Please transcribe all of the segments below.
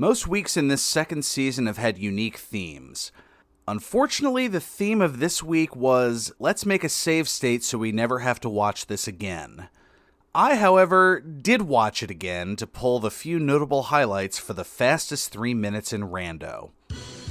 Most weeks in this second season have had unique themes. Unfortunately, the theme of this week was, let's make a save state so we never have to watch this again. I, however, did watch it again to pull the few notable highlights for the fastest 3 minutes in Rando.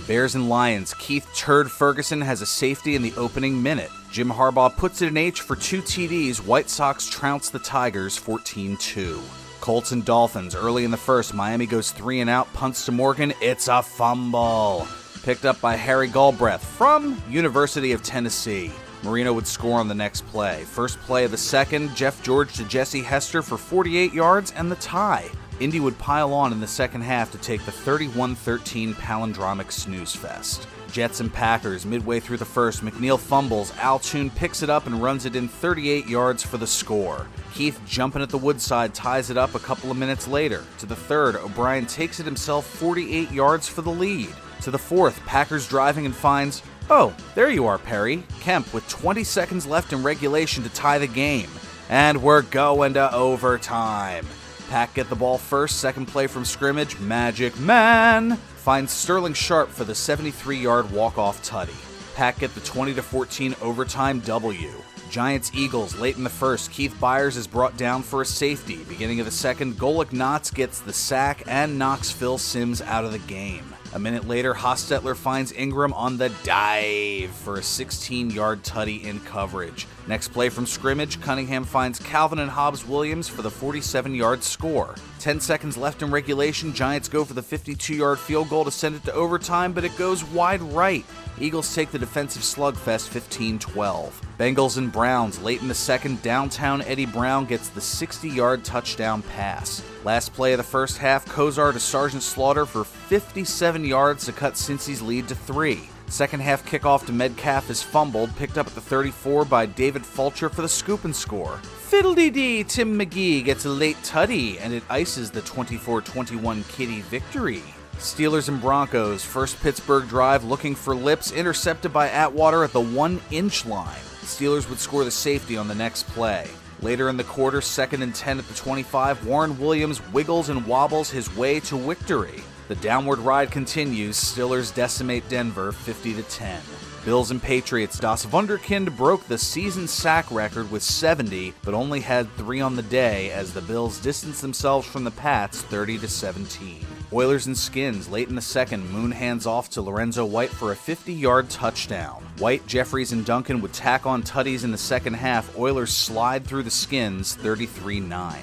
Bears and Lions, Keith Turd Ferguson has a safety in the opening minute. Jim Harbaugh puts it in H for 2 TDs. White Sox trounce the Tigers 14-2. Colts and Dolphins, early in the first, Miami goes 3 and out, punts to Morgan, it's a fumble. Picked up by Harry Galbraith from University of Tennessee. Marino would score on the next play. First play of the second, Jeff George to Jesse Hester for 48 yards and the tie. Indy would pile on in the second half to take the 31-13 palindromic snooze fest. Jets and Packers, midway through the first, McNeil fumbles, Al Toon picks it up and runs it in 38 yards for the score. Keith, jumping at the Woodside, ties it up a couple of minutes later. To the third, O'Brien takes it himself 48 yards for the lead. To the fourth, Packers driving and finds, oh, there you are, Perry. Kemp with 20 seconds left in regulation to tie the game. And we're going to overtime. Pack get the ball first, second play from scrimmage, Magic Man finds Sterling Sharp for the 73-yard walk-off tutty. Pack get the 20-14 overtime W. Giants-Eagles late in the first, Keith Byers is brought down for a safety. Beginning of the second, Golick Knotts gets the sack and knocks Phil Simms out of the game. A minute later, Hostetler finds Ingram on the dive for a 16-yard tutty in coverage. Next play from scrimmage, Cunningham finds Calvin and Hobbs Williams for the 47-yard score. 10 seconds left in regulation, Giants go for the 52-yard field goal to send it to overtime, but it goes wide right. Eagles take the defensive slugfest 15-12. Bengals and Browns, late in the second, downtown Eddie Brown gets the 60-yard touchdown pass. Last play of the first half, Kozar to Sergeant Slaughter for 57 yards to cut Cincy's lead to 3. Second half kickoff to Metcalf is fumbled, picked up at the 34 by David Fulcher for the scoop and score. Fiddle-dee-dee, Tim McGee gets a late tutty, and it ices the 24-21 Kitty victory. Steelers and Broncos, first Pittsburgh drive looking for Lips, intercepted by Atwater at the 1-inch line. Steelers would score the safety on the next play. Later in the quarter, 2nd and 10 at the 25, Warren Williams wiggles and wobbles his way to victory. The downward ride continues, Steelers decimate Denver 50-10. Bills and Patriots, Das Wunderkind broke the season sack record with 70, but only had 3 on the day as the Bills distanced themselves from the Pats 30-17. Oilers and Skins, late in the second, Moon hands off to Lorenzo White for a 50-yard touchdown. White, Jeffries, and Duncan would tack on tutties in the second half. Oilers slide through the Skins 33-9.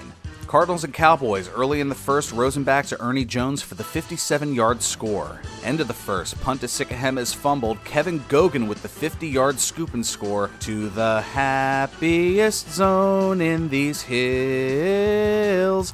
Cardinals and Cowboys, early in the first, Rosenbach to Ernie Jones for the 57-yard score. End of the first, punt to Sikahema is fumbled, Kevin Gogan with the 50-yard scoop and score to the happiest zone in these hills,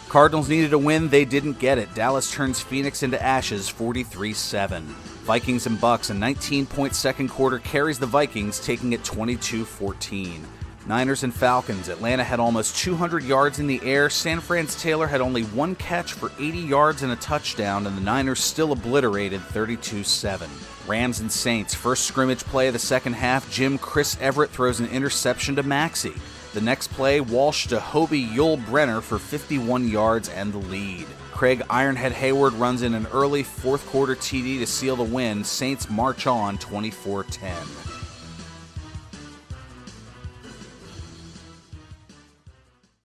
Cardinals needed a win, they didn't get it. Dallas turns Phoenix into ashes 43-7. Vikings and Bucks, a 19-point second quarter carries the Vikings, taking it 22-14. Niners and Falcons, Atlanta had almost 200 yards in the air. San Fran's Taylor had only 1 catch for 80 yards and a touchdown, and the Niners still obliterated 32-7. Rams and Saints, first scrimmage play of the second half, Chris Everett throws an interception to Maxey. The next play, Walsh to Hobie Yul Brenner for 51 yards and the lead. Craig Ironhead Hayward runs in an early fourth quarter TD to seal the win. Saints march on 24-10.